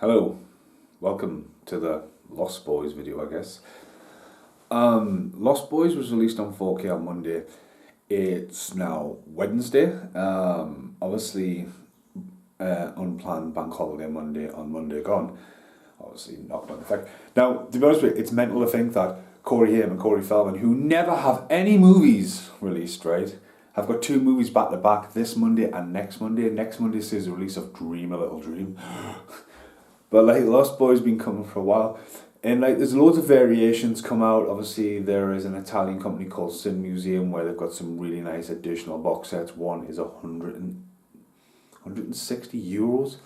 Hello, welcome to the Lost Boys video, I guess. Lost Boys was released on 4K on Monday. It's now Wednesday. Obviously, unplanned bank holiday Monday on Monday gone. Obviously, knocked on the fact. Now, to be honest with you, it's mental to think that Corey Haim and Corey Feldman, who never have any movies released, right, have got 2 movies back to back this Monday and next Monday. Next Monday sees the release of Dream a Little Dream. But like Lost Boys been coming for a while, and like there's loads of variations come out. Obviously there is an Italian company called Sin Museum where they've got some really nice additional box sets. One is 160 euros.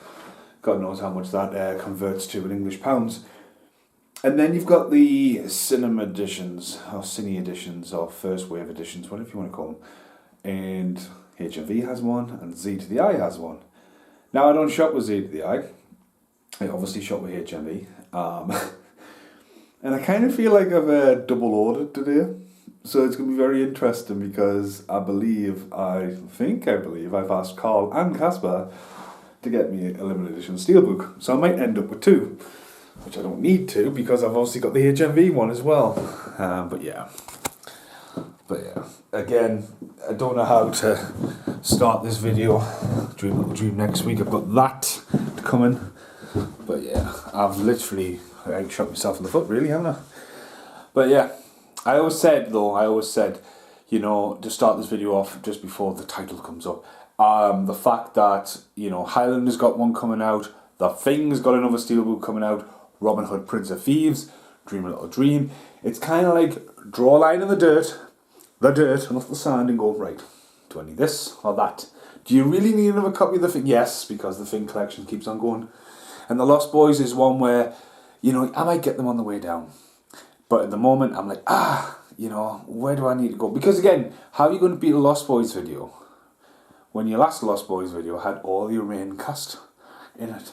God knows how much that converts to in English pounds. And then you've got the cinema editions, or cine editions, or first wave editions, whatever you want to call them. And HMV has one, and Z to the I has one. Now I don't shop with Z to the I obviously shop with HMV. And I kind of feel like I've double ordered today. So it's going to be very interesting because I believe I've asked Carl and Casper to get me a limited edition steelbook. So I might end up with 2, which I don't need to because I've obviously got the HMV one as well. But yeah, again, I don't know how to start this video. Dream next week. I've got that coming. But yeah, I've literally shot myself in the foot, really, haven't I? But yeah, I always said, you know, to start this video off just before the title comes up, the fact that, you know, Highlander's got one coming out, The Thing's got another steelbook coming out, Robin Hood, Prince of Thieves, Dream a Little Dream. It's kind of like draw a line in the dirt, and not the sand, and go, right, do I need this or that? Do you really need another copy of The Thing? Yes, because the Thing collection keeps on going. And The Lost Boys is one where, you know, I might get them on the way down. But at the moment, I'm like, you know, where do I need to go? Because again, how are you going to beat a Lost Boys video when your last Lost Boys video had all your main cast in it?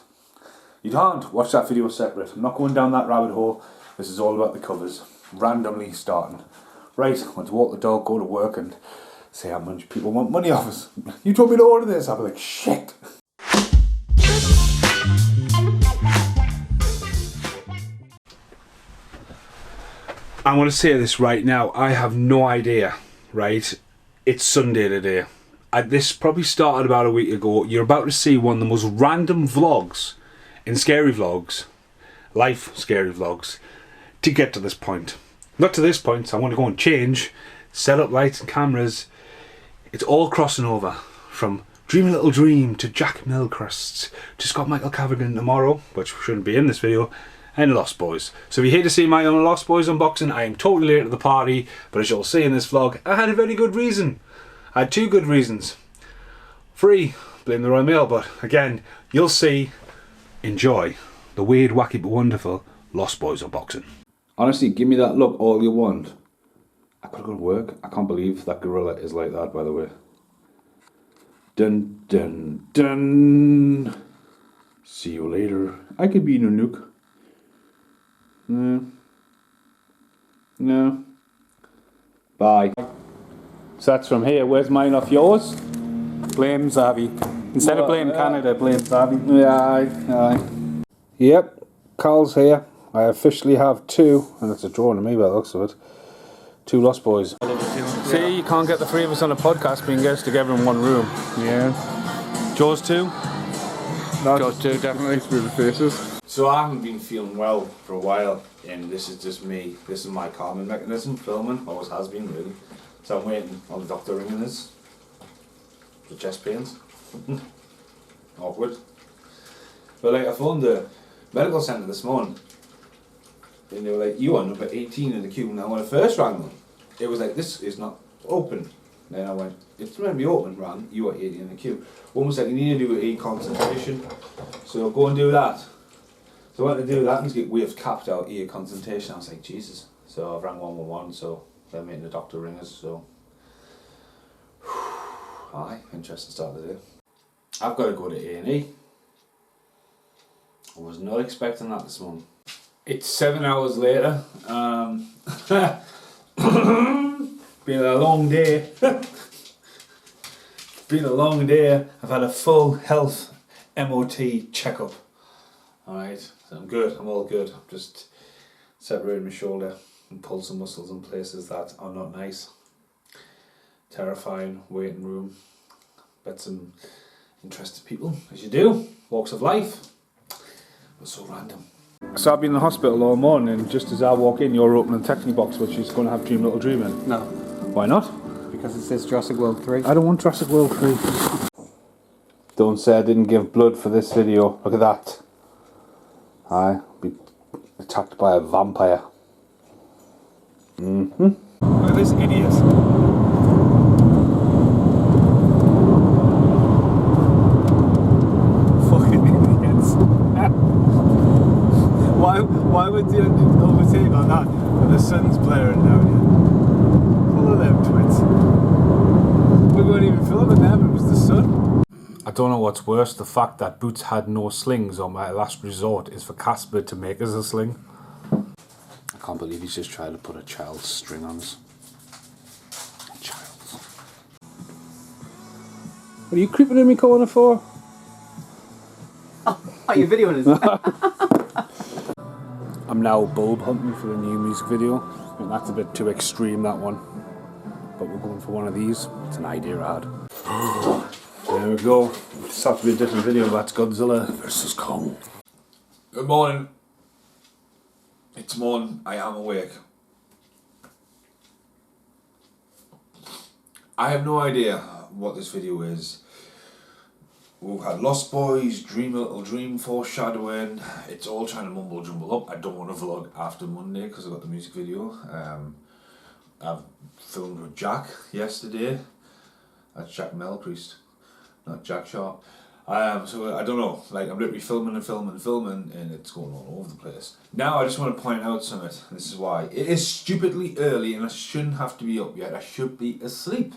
You can't watch that video separate. I'm not going down that rabbit hole. This is all about the covers. Randomly starting. Right, I want to walk the dog, go to work and say how much people want money off us. You told me to order this. I'll be like, shit. I want to say this right now. I have no idea, right? It's Sunday today. This probably started about a week ago. You're about to see one of the most random vlogs in Scary Vlogs, life Scary Vlogs, to get to this point. Not to this point, so I want to go and change, set up lights and cameras. It's all crossing over from Dream a Little Dream to Jack Milcrests to Scott Michael Cavigan tomorrow, which shouldn't be in this video, and Lost Boys. So if you're here to see my own Lost Boys unboxing, I am totally late to the party, but as you'll see in this vlog, I had a very good reason. I had 2 good reasons. 3, blame the Royal Mail, but again, you'll see, enjoy the weird, wacky but wonderful Lost Boys unboxing. Honestly, give me that look all you want. I could go to work. I can't believe that gorilla is like that, by the way. Dun dun dun. See you later. I could be Nanook. No. Bye. So that's from here. Where's mine off yours? Blame Zavi. Instead of blame Canada, blame Zavi. Yeah, aye. Yep, Carl's here. I officially have 2, and it's a draw to me by the looks of it. 2 Lost Boys. See, you can't get the 3 of us on a podcast, but you can get us together in one room. Yeah. Jaws 2? No, Jaws 2, definitely. through the faces. So I haven't been feeling well for a while, and this is just me. This is my calming mechanism, filming. Always has been, really. So I'm waiting on the doctor ringing us. The chest pains. Awkward. But like, I phoned the medical centre this morning, and they were like, you are number 18 in the queue. Now when I first rang them, it was like, this is not open. Then I went, it's meant to be open, rang, you are 18 in the queue. One was like, you need to do a consultation, so go and do that. So I went to do that, and we have capped out ear consultation. I was like, Jesus. So I rang 111, so they're making the doctor ring us, so. Aye, interesting start of the day. I've got to go to A&E. I was not expecting that this morning. It's 7 hours later. Been a long day. Been a long day. I've had a full health MOT checkup. Alright, so I'm good, I'm all good. I've just separated my shoulder and pulled some muscles in places that are not nice. Terrifying waiting room. Met some interested people, as you do, walks of life. But so random. So I've been in the hospital all morning, and just as I walk in, you're opening the Techni box, which is going to have Dream Little Dream in. No. Why not? Because it says Jurassic World 3. I don't want Jurassic World 3. Don't say I didn't give blood for this video. Look at that. I'll be attacked by a vampire. Look at this idiot. Fucking idiots. Why would you overtake on that when the sun's blaring down here? Full of them twits. We weren't even filming them, it was the sun. I don't know what's worse, the fact that Boots had no slings or my last resort is for Casper to make us a sling. I can't believe he's just trying to put a child's string on us. A child's. What are you creeping in me corner for? Oh, you're videoing us. I'm now bulb hunting for the new music video. I think that's a bit too extreme, that one. But we're going for one of these. It's an idea I had. There we go. It's have to be a different video. That's Godzilla versus Kong. Good morning. It's morning. I am awake. I have no idea what this video is. We've had Lost Boys, Dream Little Dream, foreshadowing. It's all trying to mumble jumble up. I don't want to vlog after Monday because I've got the music video. I've filmed with Jack yesterday. That's Jack Melpriest, not Jack Sharp. So I don't know, like I'm literally filming and it's going all over the place. Now I just want to point out something, and this is why. It is stupidly early and I shouldn't have to be up yet. I should be asleep.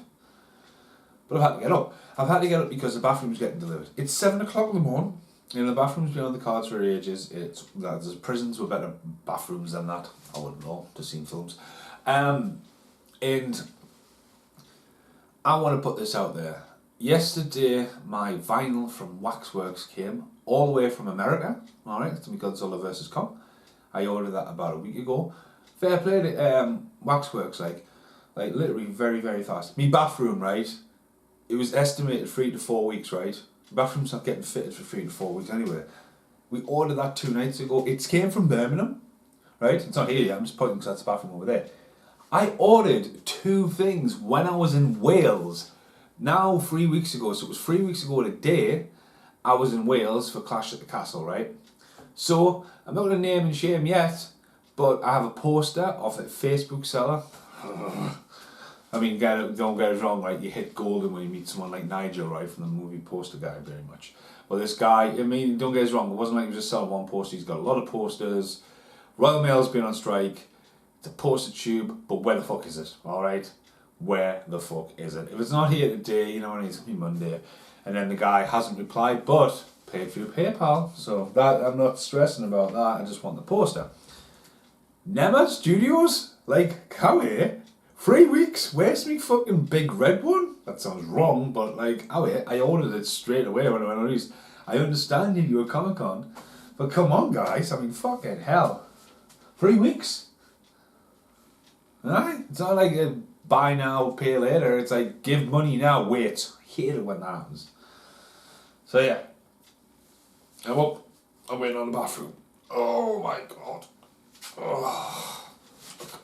But I've had to get up. I've had to get up because the bathroom's getting delivered. It's 7 o'clock in the morning. The bathroom's been on the cards for ages. There's prisons with better bathrooms than that. I wouldn't know, just seen films. And I want to put this out there. Yesterday, my vinyl from Waxworks came all the way from America. Alright, to be Godzilla vs. Kong. I ordered that about a week ago. Fair play to Waxworks, like literally very, very fast. Me bathroom, right? It was estimated 3 to 4 weeks, right? The bathroom's not getting fitted for 3 to 4 weeks anyway. We ordered that 2 nights ago. It came from Birmingham, right? It's not here yet, I'm just pointing because that's the bathroom over there. I ordered 2 things when I was in Wales. Now 3 weeks ago, so it was 3 weeks ago today, I was in Wales for Clash at the Castle, right? So, I'm not going to name and shame yet, but I have a poster of a Facebook seller. I mean, don't get us wrong, right? You hit golden when you meet someone like Nigel, right? From the movie Poster Guy, very much. Well, this guy, I mean, don't get us wrong, it wasn't like he was just selling one poster. He's got a lot of posters. Royal Mail's been on strike. It's a poster tube, but where the fuck is it? Alright? Where the fuck is it? If it's not here today, you know, it's gonna be Monday. And then the guy hasn't replied, but paid through PayPal. So that I'm not stressing about that. I just want the poster. Nema Studios? Like, how here? 3 weeks? Where's me fucking big red one? That sounds wrong, but like, I ordered it straight away when I went on these. I understand you were Comic-Con, but come on guys, I mean fucking hell. 3 weeks? Alright? It's not like a buy now, pay later. It's like, give money now, wait. I hate it when that happens. So yeah. I'm up. I'm waiting on the bathroom. Oh my god. Oh.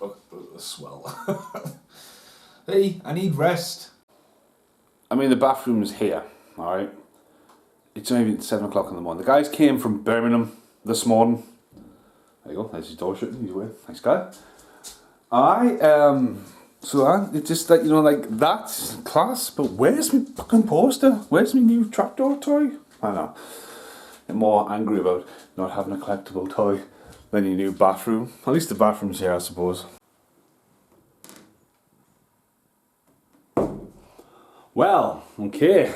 Look, the swell. Hey, I need rest. I mean, the bathroom's here, alright? It's not even 7 o'clock in the morning. The guys came from Birmingham this morning. There you go, there's his door shutting, he's away. Nice guy. It's just like, you know, like, that's class, but where's my fucking poster? Where's my new trapdoor toy? I don't know. I'm more angry about not having a collectible toy than your new bathroom. At least the bathroom's here, I suppose. Well, okay.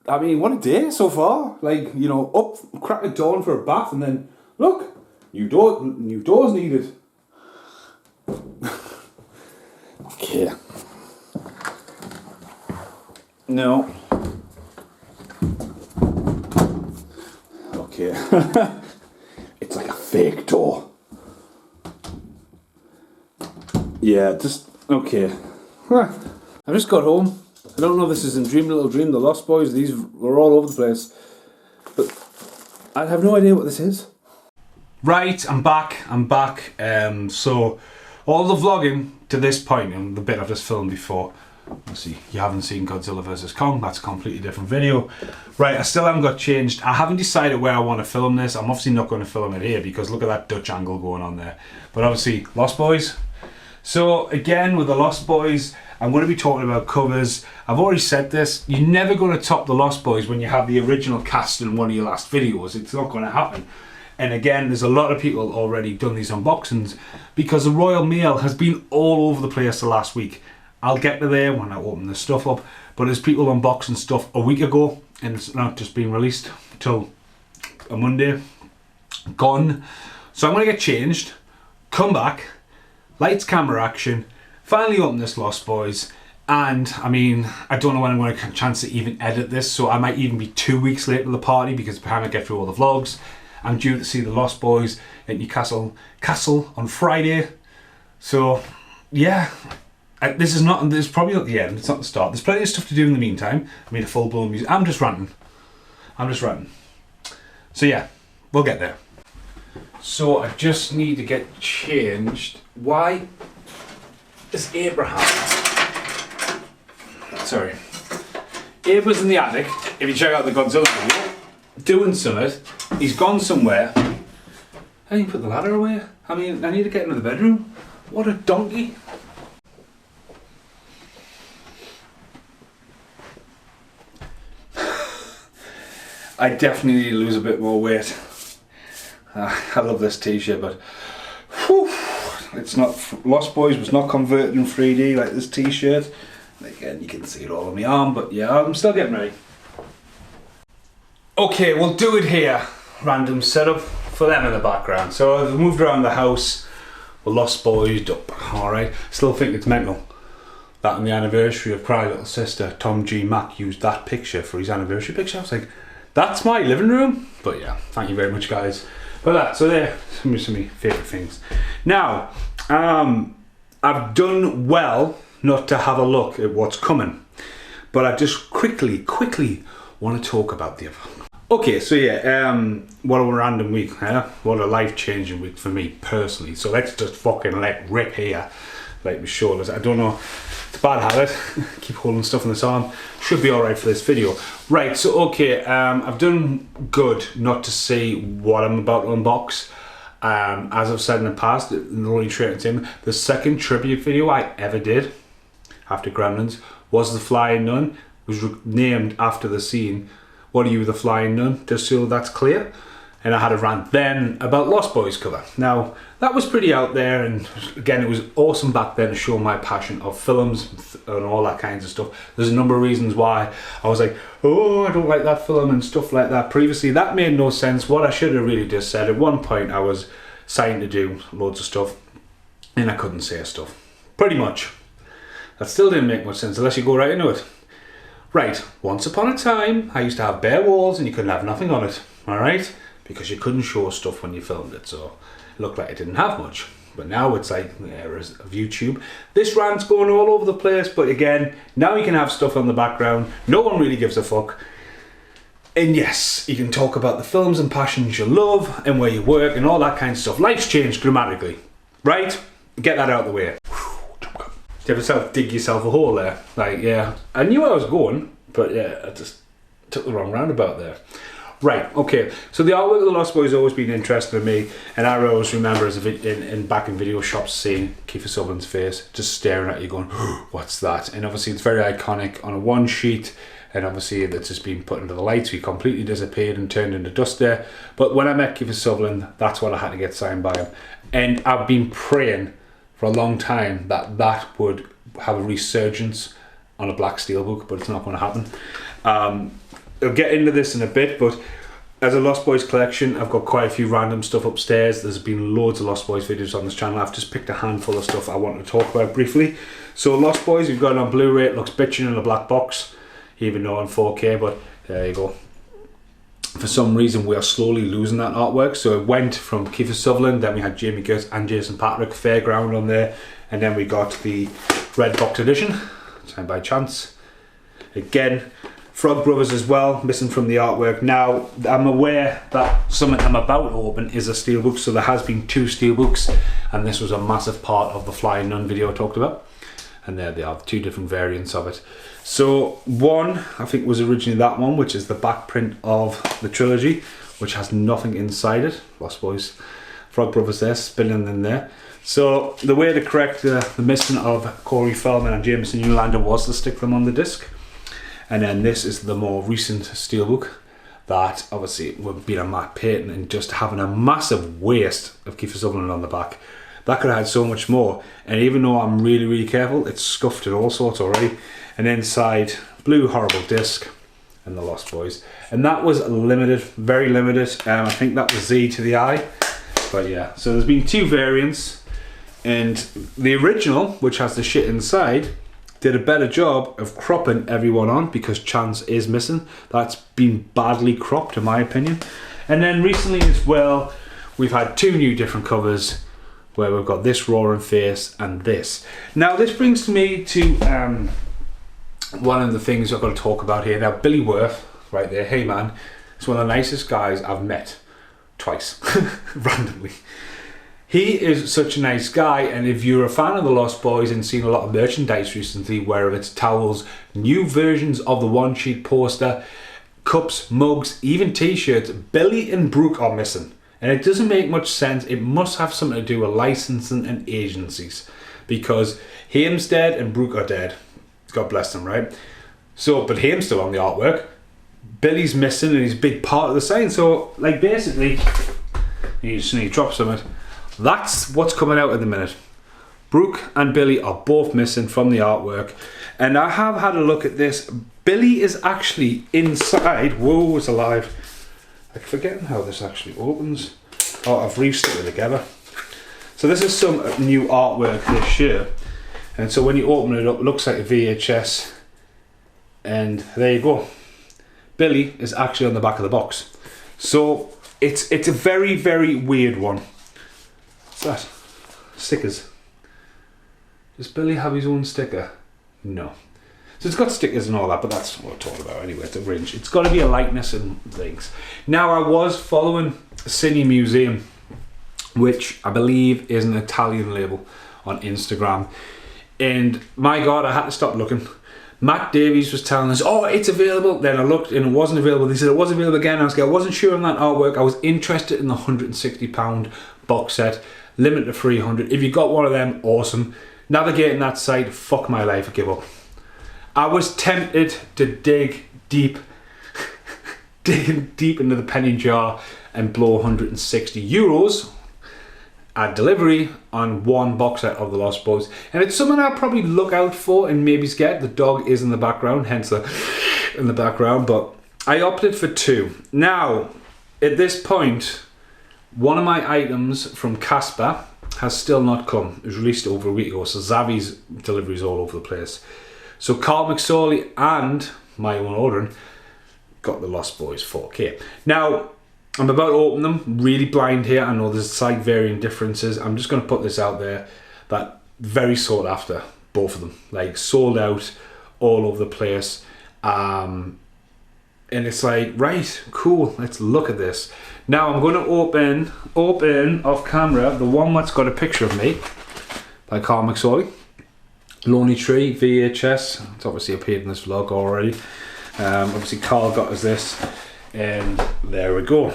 I mean, what a day so far. Like, you know, up, crack of dawn for a bath, and then, look, new doors needed. Okay. No. okay. It's like a fake door. Yeah, just, okay. I just got home. I don't know if this is in Dream Little Dream, the Lost Boys, these were all over the place. But I have no idea what this is. Right, I'm back. So, all the vlogging to this point, and the bit I've just filmed before, obviously you haven't seen Godzilla vs Kong, that's a completely different video. Right, I still haven't got changed. I haven't decided where I want to film this. I'm obviously not going to film it here because look at that Dutch angle going on there. But obviously, Lost Boys. So again, with the Lost Boys, I'm going to be talking about covers. I've already said this, you're never going to top the Lost Boys when you have the original cast in one of your last videos. It's not going to happen. And again, there's a lot of people already done these unboxings because the Royal Mail has been all over the place the last week. I'll get to there when I open the stuff up, but there's people unboxing stuff a week ago and it's not just been released till a Monday. Gone. So I'm going to get changed, come back, lights, camera, action, finally open this Lost Boys, and I mean, I don't know when I'm going to get a chance to even edit this, so I might even be 2 weeks late to the party because by the time I get through all the vlogs, I'm due to see the Lost Boys at Newcastle Castle on Friday. So yeah, this is probably not the end, it's not the start. There's plenty of stuff to do in the meantime. I made a full-blown music. I'm just ranting. So yeah, we'll get there. So I just need to get changed. Why is Abraham? Sorry. Abra's in the attic, if you check out the Godzilla video, doing something. He's gone somewhere. How do you put the ladder away? I mean, I need to get into the bedroom. What a donkey. I definitely need to lose a bit more weight. I love this t-shirt, but whew, it's not. Lost Boys was not converted in 3D like this t-shirt. Again, you can see it all on my arm, but yeah, I'm still getting ready. Okay, we'll do it here. Random setup for them in the background. So I've moved around the house. We're Lost Boys up. Alright, still think it's mental that on the anniversary of Cry Little Sister, Tom G. Mac used that picture for his anniversary picture. I was like, that's my living room. But yeah, thank you very much, guys, for that. So there, some of my favourite things. Now, I've done well not to have a look at what's coming, but I just quickly want to talk about the other. Okay, so yeah, what a random week, huh? What a life-changing week for me personally. So let's just fucking let rip here, like my shoulders. I don't know, it's a bad habit. Keep holding stuff on this arm. Should be all right for this video. Right, so okay, I've done good not to see what I'm about to unbox. As I've said in the past, the second tribute video I ever did after Gremlins was The Flying Nun. It was named after the scene, What Are You, the Flying Nun? Just so that's clear. And I had a rant then about Lost Boys cover. Now, that was pretty out there, and again, it was awesome back then to show my passion of films and all that kinds of stuff. There's a number of reasons why I was like, oh, I don't like that film and stuff like that. Previously, that made no sense. What I should have really just said, at one point I was signed to do loads of stuff, and I couldn't say stuff. Pretty much. That still didn't make much sense unless you go right into it. Right, once upon a time, I used to have bare walls and you couldn't have nothing on it, alright? Because you couldn't show stuff when you filmed it, so it looked like it didn't have much. But now it's like the eras of YouTube. This rant's going all over the place, but again, now you can have stuff on the background. No one really gives a fuck. And yes, you can talk about the films and passions you love and where you work and all that kind of stuff. Life's changed dramatically, right? Get that out of the way. Do you ever dig yourself a hole there? Like, yeah, I knew where I was going, but yeah, I just took the wrong roundabout there. Right, okay, so the artwork of the Lost Boys has always been interesting to me, and I always remember as back in video shops seeing Kiefer Sutherland's face, just staring at you going, what's that? And obviously it's very iconic on a one sheet, and obviously it's just been put into the lights. He completely disappeared and turned into dust there. But when I met Kiefer Sutherland, that's what I had to get signed by him. And I've been praying for a long time that that would have a resurgence on a black steelbook, but it's not going to happen. I'll get into this in a bit, but as a Lost Boys collection, I've got quite a few random stuff upstairs. There's been loads of Lost Boys videos on this channel. I've just picked a handful of stuff I want to talk about briefly. So Lost Boys, we've got it on Blu-ray. It looks bitching in a black box, even though on 4K, but there you go. for some reason we are slowly losing that artwork. So it went from Kiefer Sutherland, then we had Jamie Gertz and Jason Patrick, Fairground on there, and then we got the Red Box edition, signed by Chance. Again, Frog Brothers as well, missing from the artwork. Now, I'm aware that something I'm about to open is a steelbook, so there has been 2 steelbooks, and this was a massive part of the Flying Nun video I talked about. And there they are, 2 different variants of it. So one, I think was originally that one, which is the back print of the trilogy, which has nothing inside it. Lost Boys, Frog Brothers there, spinning in there. So the way to correct the missing of Corey Feldman and Jameson Newlander was to stick them on the disc. And then this is the more recent steelbook that obviously would be a Matt Payton and just having a massive waste of Kiefer Sutherland on the back. That could have had so much more. And even though I'm really, really careful, it's scuffed at all sorts already. And inside, blue horrible disc and the Lost Boys. And that was limited, very limited. I think that was Z to the I. But yeah, so there's been 2 variants. And the original, which has the shit inside, did a better job of cropping everyone on because Chance is missing. That's been badly cropped in my opinion. And then recently as well, we've had 2 new different covers where we've got this roaring face and this. Now this brings me to one of the things I've got to talk about here. Now Billy Worth, right there, hey man, is one of the nicest guys I've met twice, randomly. He is such a nice guy, and if you're a fan of the Lost Boys and seen a lot of merchandise recently, whether it's towels, new versions of the one sheet poster, cups, mugs, even t-shirts, Billy and Brooke are missing. And it doesn't make much sense. It must have something to do with licensing and agencies, because Haim's dead and Brooke are dead. God bless them, right? So, but Haim's still on the artwork. Billy's missing and he's a big part of the sign. So, like basically, you just need to drop something. That's what's coming out at the minute. Brooke and Billy are both missing from the artwork. And I have had a look at this. Billy is actually inside. Whoa, it's alive. I'm forgetting how this actually opens. Oh, I've re-stuck it together. So this is some new artwork this year. And so when you open it up, it looks like a VHS. And there you go. Billy is actually on the back of the box. So it's a very, very weird one. What's that? Stickers. Does Billy have his own sticker? No. So it's got stickers and all that, but that's what we're talking about anyway. It's a range. It's got to be a likeness and things. Now, I was following Cine Museum, which I believe is an Italian label, on Instagram. And my God, I had to stop looking. Matt Davies was telling us, oh, it's available. Then I looked and it wasn't available. They said it was available again. I wasn't sure on that artwork. I was interested in the £160 box set, limited to 300. If you got one of them, awesome. Navigating that site, fuck my life, I give up. I was tempted to dig deep into the penny jar and blow €160 at delivery on one box set of the Lost Boys. And it's something I'll probably look out for and maybe get. The dog is in the background, hence the in the background, but I opted for 2. Now, at this point, one of my items from Casper has still not come. It was released over a week ago, so Zavi's delivery is all over the place. So Carl McSorley and my own ordering got the Lost Boys 4K. Now, I'm about to open them, really blind here. I know there's slight varying differences. I'm just going to put this out there, that very sought after, both of them. Like sold out all over the place. And it's like, right, cool, let's look at this. Now I'm going to open off camera the one that's got a picture of me by Carl McSorley. Lonely Tree VHS. It's obviously appeared in this vlog already. Obviously Carl got us this, and there we go.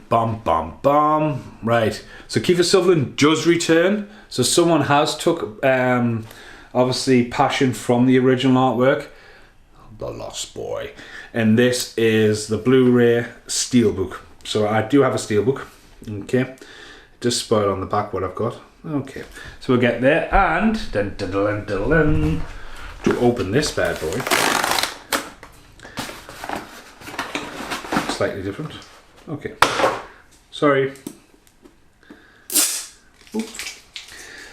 Bam, bam, bam. Right. So Kiefer Sutherland does return. So someone has took obviously passion from the original artwork. The Lost Boy. And this is the Blu-ray Steelbook. So I do have a Steelbook. Okay. Just spoiled on the back what I've got. Okay. So we'll get there, and to open this bad boy. Slightly different. Okay. Sorry. Oop.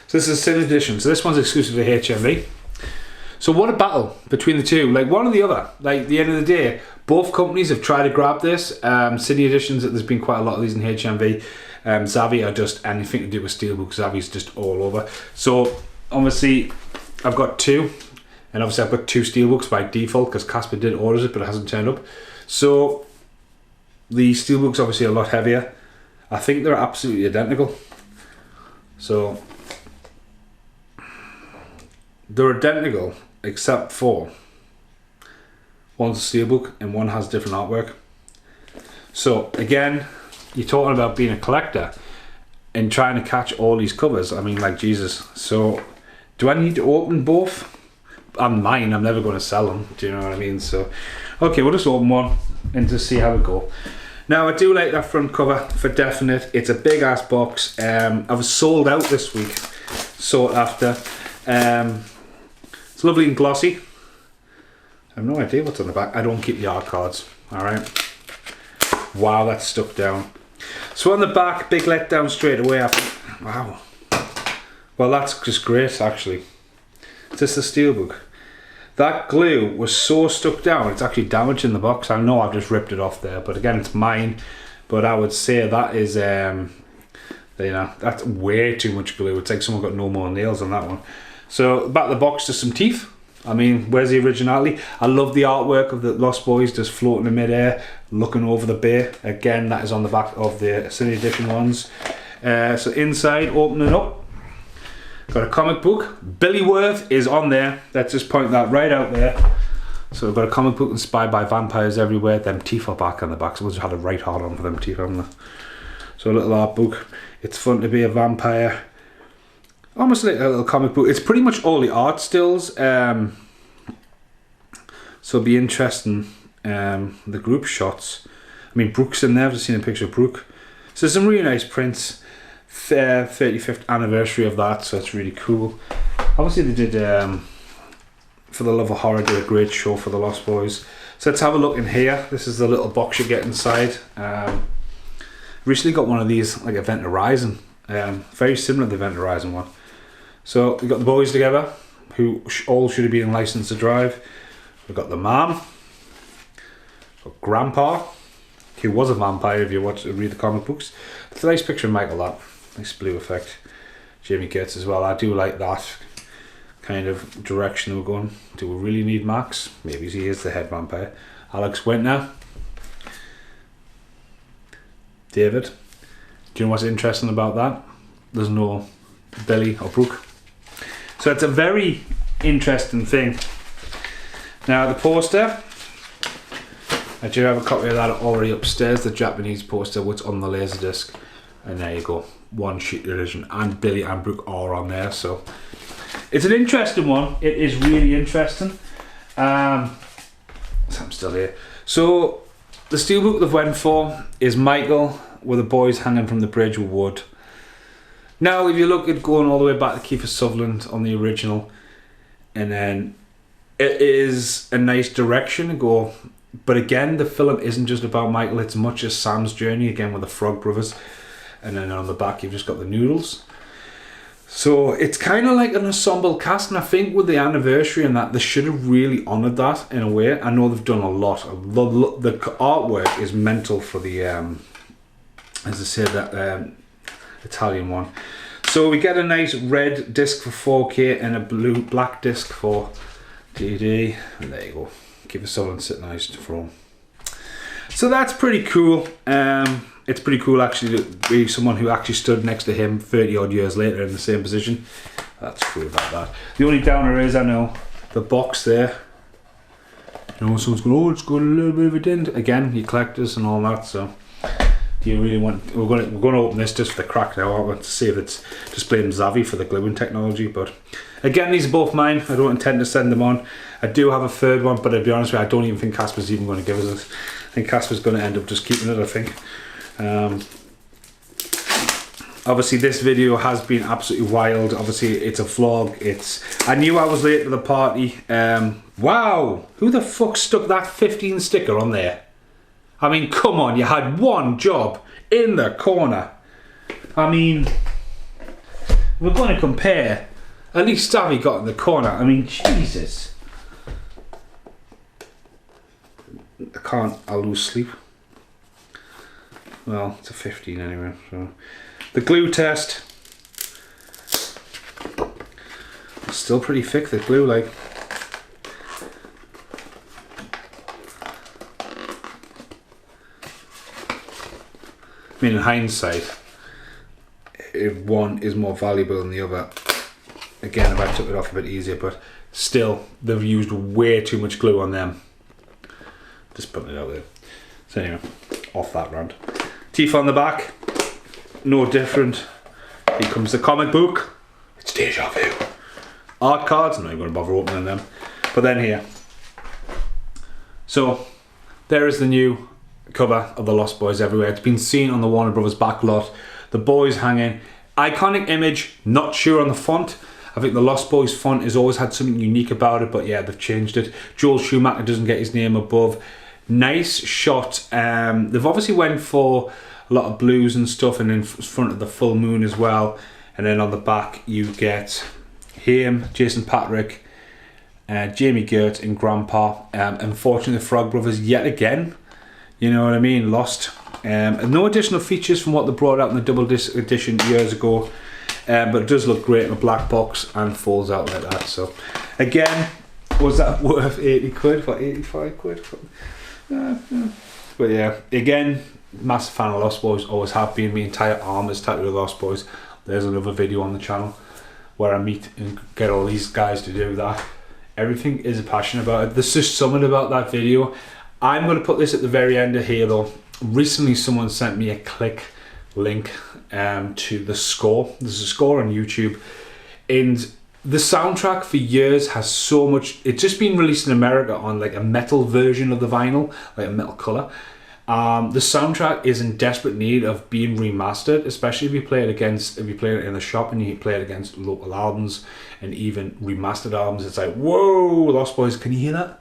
So this is a 10th edition. So this one's exclusive to HMV. So what a battle between the two. Like one or the other. Like at the end of the day, both companies have tried to grab this. City Editions, there's been quite a lot of these in HMV. Zavvi are just anything to do with Steelbook. Zavvi's just all over. So obviously I've got two. And obviously I've got two Steelbooks by default because Casper did order it but it hasn't turned up. So the Steelbook's obviously a lot heavier. I think they're absolutely identical. So they're identical except for one's a Steelbook and one has different artwork. So again, you're talking about being a collector and trying to catch all these covers. I mean, like Jesus. So do I need to open both? I'm mine, I'm never going to sell them. Do you know what I mean? So okay, we'll just open one and just see how it go. Now I do like that front cover for definite. It's a big ass box. I was sold out this week, sought after. It's lovely and glossy. I have no idea what's on the back. I don't keep the art cards. Alright. Wow, that's stuck down. So on the back, big letdown straight away. Wow. Well, that's just great actually. It's just a Steelbook. That glue was so stuck down, it's actually damaging the box. I know I've just ripped it off there, but again, it's mine. But I would say that is, you know, that's way too much glue. It's like someone got no more nails on that one. So, back of the box, just some teeth. I mean, where's the originality? I love the artwork of the Lost Boys just floating in midair, looking over the bay. Again, that is on the back of the City Edition ones. So inside, opening up. Got a comic book. Billy Worth is on there. Let's just point that right out there. So we've got a comic book inspired by vampires everywhere. Them teeth are back on the back. Someone's had a right hard on for them teeth, haven't they? So a little art book. It's fun to be a vampire. Almost like a little comic book. It's pretty much all the art stills. So it'll be interesting. The group shots. I mean, Brooke's in there. I've just seen a picture of Brooke. So some really nice prints. 35th anniversary of that, so it's really cool. Obviously they did For the Love of Horror did a great show for the Lost Boys. So let's have a look in here. This is the little box you get inside. Recently got one of these, like Event Horizon, very similar to the Event Horizon one. So we got the boys together, who all should have been licensed to drive. We've got the mom, got Grandpa, who was a vampire if you read the comic books. It's a nice picture of Michael, that. Nice blue effect. Jamie Kurtz as well. I do like that kind of direction we're going. Do we really need Max? Maybe he is the head vampire. Alex Winter. David. Do you know what's interesting about that? There's no Billy or Brooke. So it's a very interesting thing. Now the poster, I do have a copy of that already upstairs, the Japanese poster, what's on the Laserdisc. And there you go, one sheet edition, and Billy and Brooke are on there. So it's an interesting one. It is really interesting. So I'm still here. So the Steelbook they've went for is Michael with the boys hanging from the bridge with wood. Now if you look at going all the way back to Kiefer Sutherland on the original, and then it is a nice direction to go. But again, the film isn't just about Michael, it's much as Sam's journey, again with the Frog Brothers. And then on the back you've just got the Noodles. So it's kind of like an ensemble cast, and I think with the anniversary and that, they should have really honoured that in a way. I know they've done a lot. The artwork is mental for the, as I said, that Italian one. So we get a nice red disc for 4K and a black disc for DD. And there you go. Keep it solid and sit nice to throw. So that's pretty cool. It's pretty cool actually to be someone who actually stood next to him 30 odd years later in the same position. That's cool about that. The only downer is, I know, the box there. You know, someone's going, oh, it's got a little bit of a dent. Again, you collectors and all that, so do you really want, we're going to open this just for the crack now, aren't we, to see if it's displaying Zavvi for the gluing technology. But again, these are both mine. I don't intend to send them on. I do have a third one, but to be honest with you, I don't even think Casper's even going to give us it. I think Casper's going to end up just keeping it, I think. Obviously this video has been absolutely wild. Obviously it's a vlog. I knew I was late to the party. Wow, who the fuck stuck that 15 sticker on there? I mean, come on, you had one job in the corner. I mean, we're going to compare. At least Savvy got in the corner. I mean, Jesus. I'll lose sleep. Well, it's a 15 anyway, so. The glue test. Still pretty thick, the glue, like. I mean, in hindsight, if one is more valuable than the other, again, if I took it off a bit easier, but still, they've used way too much glue on them. Just putting it out there. So anyway, off that rant. Teeth on the back, no different. Here comes the comic book. It's Deja Vu. Art cards, I'm not even going to bother opening them. But then here. So, there is the new cover of the Lost Boys everywhere. It's been seen on the Warner Brothers back lot. The boys hanging. Iconic image, not sure on the font. I think the Lost Boys font has always had something unique about it, but yeah, they've changed it. Joel Schumacher doesn't get his name above. Nice shot. They've obviously went for a lot of blues and stuff, and in front of the full moon as well. And then on the back you get him, Jason Patrick, Jamie Gert and Grandpa. Unfortunately, the Frog Brothers yet again, you know what I mean, lost. And no additional features from what they brought out in the double disc edition years ago. But it does look great in a black box and folds out like that. So again, was that worth 80 quid for 85 quid? But yeah, again, massive fan of Lost Boys, always have been. My entire arm is tattooed with Lost Boys. There's another video on the channel where I meet and get all these guys to do that. Everything is a passion about it. There's just something about that video. I'm going to put this at the very end of here though. Recently someone sent me a click link to the score. There's a score on YouTube, and the soundtrack for years has so much. It's just been released in America on like a metal version of the vinyl, like a metal color. The soundtrack is in desperate need of being remastered, especially if you play it in the shop and you play it against local albums and even remastered albums. It's like, whoa, Lost Boys, can you hear that?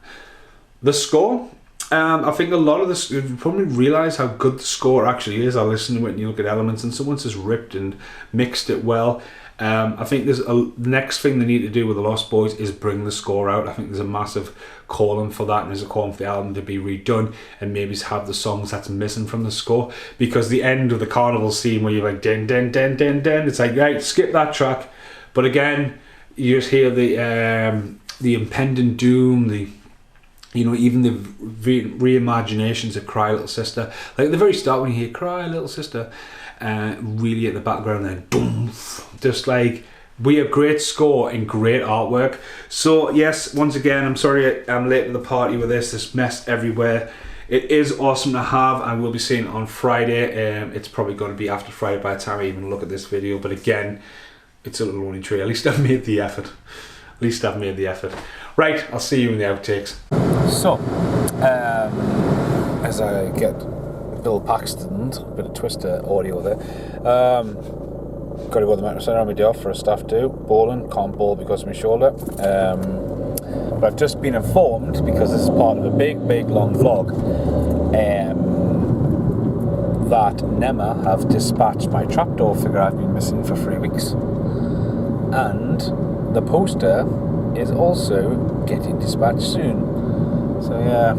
The score. I think a lot of this, you probably realise how good the score actually is. I listen to it and you look at elements and someone's just ripped and mixed it well. I think there's the next thing they need to do with the Lost Boys is bring the score out. I think there's a massive calling for that, and there's a calling for the album to be redone and maybe have the songs that's missing from the score, because the end of the carnival scene where you're like den den den den den, it's like, right, skip that track. But again, you just hear the impending doom, the, you know, even the reimaginations of Cry Little Sister. Like at the very start when you hear Cry Little Sister, really at the background then, boom, just like, we have great score and great artwork. So yes, once again, I'm sorry I'm late to the party with this mess everywhere. It is awesome to have. I will be seeing it on Friday. It's probably going to be after Friday by the time I even look at this video, but again, it's a little lonely tree. At least I've made the effort. Right, I'll see you in the outtakes. So, as I get Bill Paxton's, a bit of Twister audio there, got to go to the Mountain Centre on my day off for a staff do, bowling, can't bowl because of my shoulder. But I've just been informed, because this is part of a big long vlog, that NEMA have dispatched my trapdoor figure I've been missing for 3 weeks. And the poster is also getting dispatched soon. So yeah,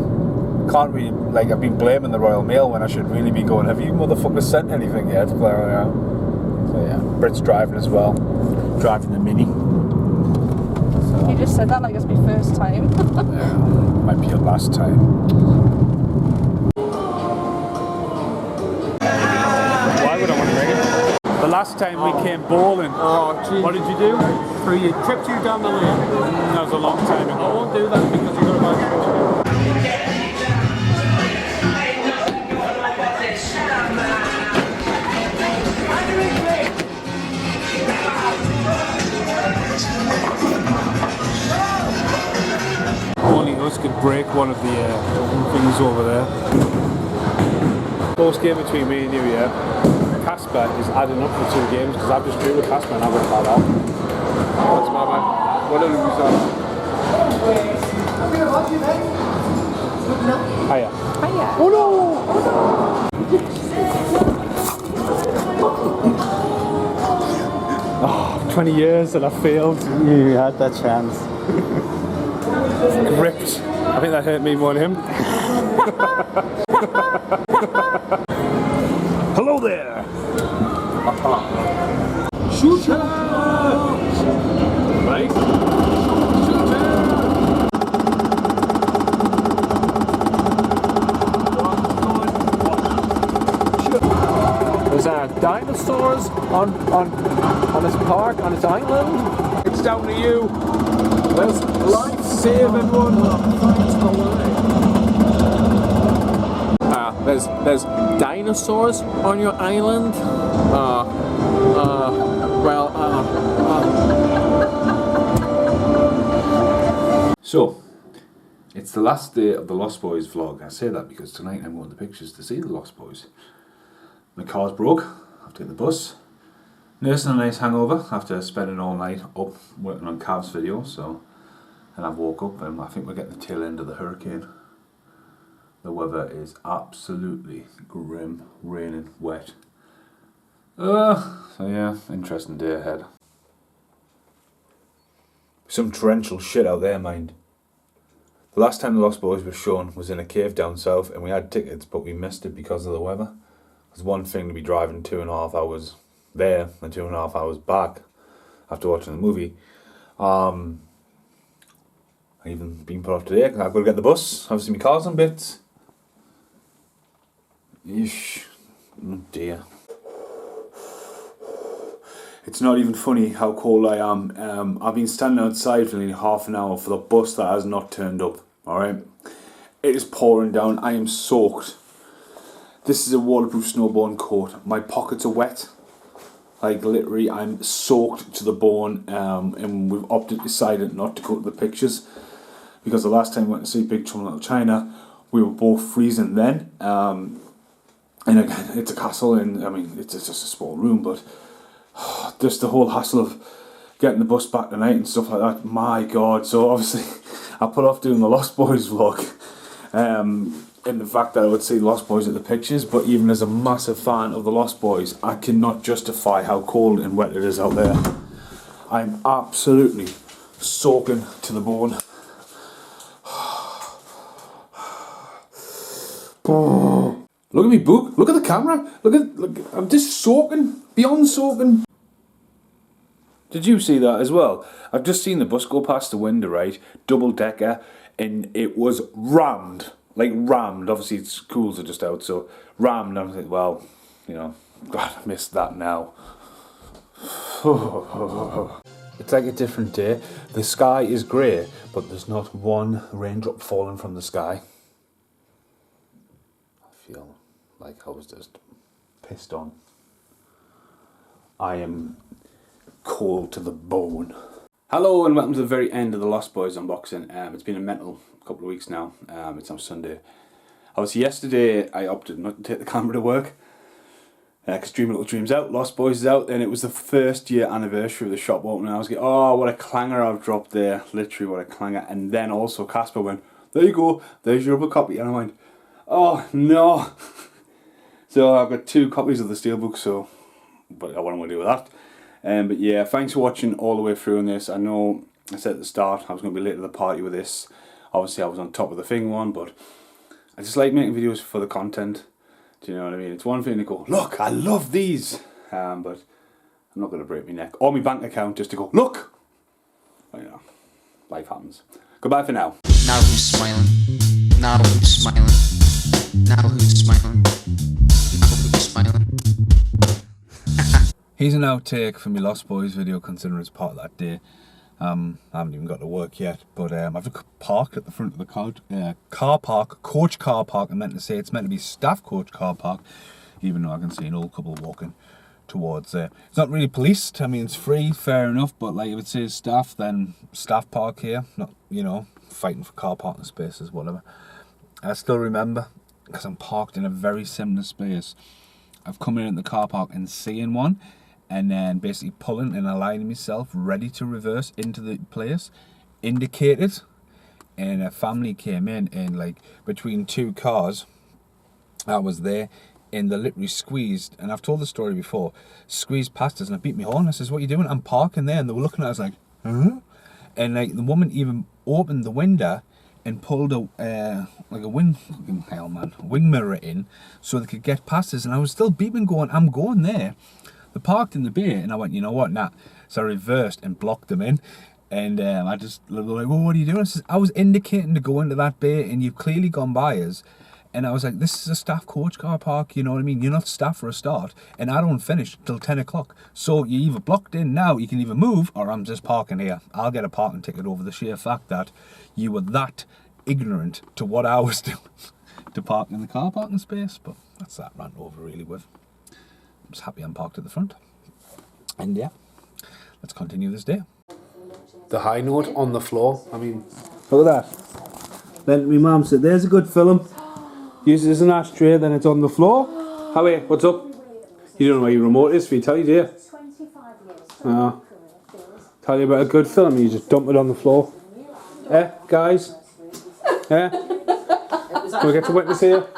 can't really, like, I've been blaming the Royal Mail when I should really be going, have you motherfuckers sent anything yet? So yeah, Brit's driving as well, driving the Mini. So, you just said that like it's my first time. yeah, might be your last time. Why would I want to bring it? The last time we came bowling, what did you do? Tripped you down the lane. That was a long time ago. I won't do that because you're going to buy the Only us could break one of the things over there. Close game between me and you, yeah. Casper is adding up the 2 games because I've just drew with Casper and I've got that off. What's my man? What did we say? Hiya. Hiya. Oh no! Oh, 20 years and I failed. You had that chance. Gripped. I think that hurt me more than him. Hello there. Shoot her! Right? Shoot her! There's dinosaurs on his park, on his island. It's down to you. There's life-saving one. There's dinosaurs on your island. So, it's the last day of the Lost Boys vlog. I say that because tonight I'm going to the pictures to see the Lost Boys. My car's broke. I have to get the bus. Nursing a nice hangover after spending all night up working on Cav's video. So, and I've woke up and I think we're getting the tail end of the hurricane. The weather is absolutely grim, raining, wet. So yeah, interesting day ahead. Some torrential shit out there, mind. The last time the Lost Boys were shown was in a cave down south, and we had tickets, but we missed it because of the weather. It's one thing to be driving 2.5 hours there and 2.5 hours back after watching the movie. I even been put off today because I've got to get the bus. Obviously, my car's on bits. Yeesh. Oh dear. It's not even funny how cold I am. I've been standing outside for nearly half an hour for the bus that has not turned up. Alright? It is pouring down. I am soaked. This is a waterproof snowboarding coat. My pockets are wet. Like literally, I'm soaked to the bone. And we've decided not to go to the pictures. Because the last time we went to see Big Trouble in Little China, we were both freezing then. And again, it's a castle, and I mean, it's just a small room, but just the whole hassle of getting the bus back tonight and stuff like that, my god. So obviously I put off doing the Lost Boys vlog in the fact that I would see Lost Boys at the pictures, but even as a massive fan of the Lost Boys, I cannot justify how cold and wet it is out there. I'm absolutely soaking to the bone. Look at me, Book. Look at the camera. Look, I'm just soaking, beyond soaking. Did you see that as well? I've just seen the bus go past the window, right? Double decker, and it was rammed. Like rammed. Obviously, schools are just out, so rammed. I'm like, well, you know, God, I missed that now. It's like a different day. The sky is grey, but there's not one raindrop falling from the sky. I feel like I was just pissed on. I am cold to the bone. Hello and welcome to the very end of the Lost Boys unboxing. It's been a mental couple of weeks now. It's on Sunday. Obviously yesterday I opted not to take the camera to work because Dream Little Dreams out, Lost Boys is out, and it was the 1st year anniversary of the shop opening. I was like, oh, what a clanger I've dropped there. Literally what a clanger. And then also Casper went, there you go, there's your other copy. And I went, oh no. So I've got 2 copies of the Steelbook, so, but what am I going to do with that? But yeah, thanks for watching all the way through on this. I know I said at the start I was going to be late to the party with this. Obviously I was on top of the thing one, but I just like making videos for the content. Do you know what I mean? It's one thing to go, look, I love these. But I'm not going to break my neck or my bank account just to go, look. But, you know, life happens. Goodbye for now. Now who's smiling? Now who's smiling? Now who's smiling? Now who's smiling? Here's an outtake from my Lost Boys video, considering it's part of that day. I haven't even got to work yet, but I've parked at the front of the car park, coach car park. I meant to say it's meant to be staff coach car park, even though I can see an old couple walking towards there. It's not really policed. I mean, it's free, fair enough, but like if it says staff, then staff park here, not, you know, fighting for car parking spaces, whatever. I still remember, because I'm parked in a very similar space, I've come in at the car park and seeing one, and then basically pulling and aligning myself ready to reverse into the place, indicated, and a family came in, and like between 2 cars I was there, and they literally squeezed, and I've told the story before, squeezed past us, and I beat my horn. I says, what are you doing? I'm parking there. And they were looking at us like, huh? And like the woman even opened the window and pulled a like a wing mirror in so they could get past us. And I was still beeping, going, I'm going there. They parked in the bay, and I went, you know what, nah. So I reversed and blocked them in. And I just like, well, what are you doing? I was indicating to go into that bay, and you've clearly gone by us. And I was like, this is a staff coach car park, you know what I mean? You're not staff for a start, and I don't finish till 10 o'clock. So you either blocked in now, you can either move, or I'm just parking here. I'll get a parking ticket over the sheer fact that you were that ignorant to what I was doing to park in the car parking space. But that's that rant over really with. I'm just happy I'm parked at the front. And yeah, let's continue this day. The high note on the floor. I mean, look at that. Then my mum said, there's a good film. Use it as an ashtray, then it's on the floor. Howie, what's up? You don't know where your remote is, for you tell you, do you? 25 years. No. Tell you about a good film, you just dump it on the floor. Eh, guys? Eh? Can we get to witness here?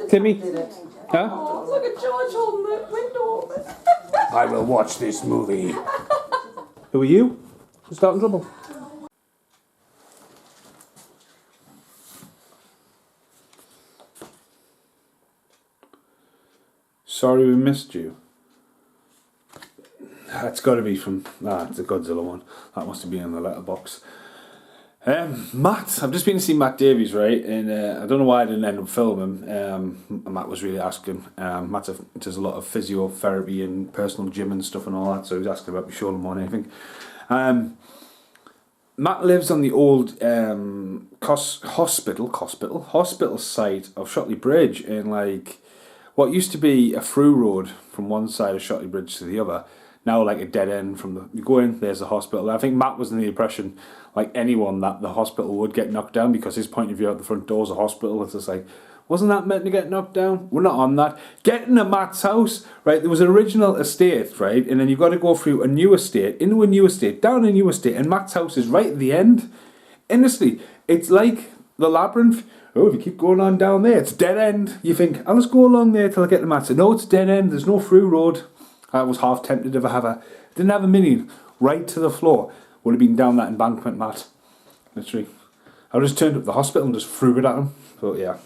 Timmy? Huh? Oh, look at George holding the window open. I will watch this movie. Who are you? Who's starting trouble? Sorry we missed you. That's got to be from... it's a Godzilla one. That must have been in the letterbox. Matt, I've just been to see Matt Davies, right? And I don't know why I didn't end up filming. Matt was really asking. Matt does a lot of physiotherapy and personal gym and stuff and all that, so he was asking about me showing him on anything. Matt lives on the old hospital site of Shotley Bridge, in like what used to be a through road from one side of Shotley Bridge to the other. Now like a dead end from the... You go in, there's the hospital. I think Matt was in the impression, like anyone, that the hospital would get knocked down because his point of view out the front door's a hospital. It's just like, wasn't that meant to get knocked down? We're not on that. Getting to Matt's house, right? There was an original estate, right? And then you've got to go through a new estate, into a new estate, down a new estate, and Matt's house is right at the end. Honestly, it's like the labyrinth. Oh, if you keep going on down there, it's dead end. You think, I'll just go along there till I get to Matt's. No, it's dead end. There's no through road. I was half tempted if I didn't have a mini right to the floor. Would have been down that embankment, Matt. Literally. I just turned up the hospital and just threw it at him. But yeah,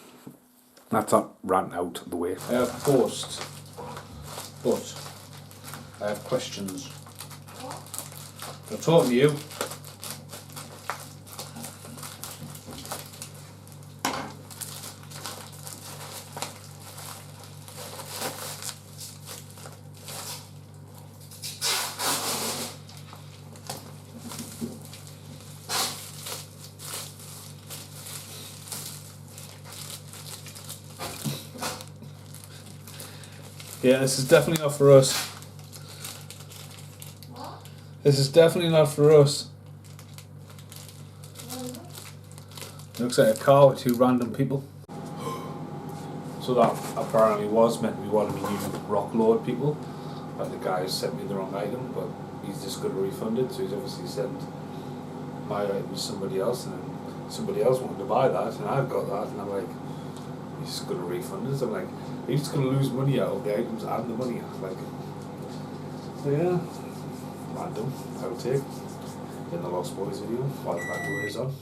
that's that rant out of the way. I have paused, but I have questions. I'm talking to you. Yeah, this is definitely not for us. This is definitely not for us. Looks like a car with two random people. So that apparently was meant to be one of the new rock lord people. But the guy sent me the wrong item, but he's just going to refund it, so he's obviously sent my item to somebody else, and then somebody else wanted to buy that, and I've got that, and I'm like, he's just going to refund it. So I'm like, he's just going to lose money out of the items and the money. Like, so yeah, random outtake in the Lost Boys video while the back door is on.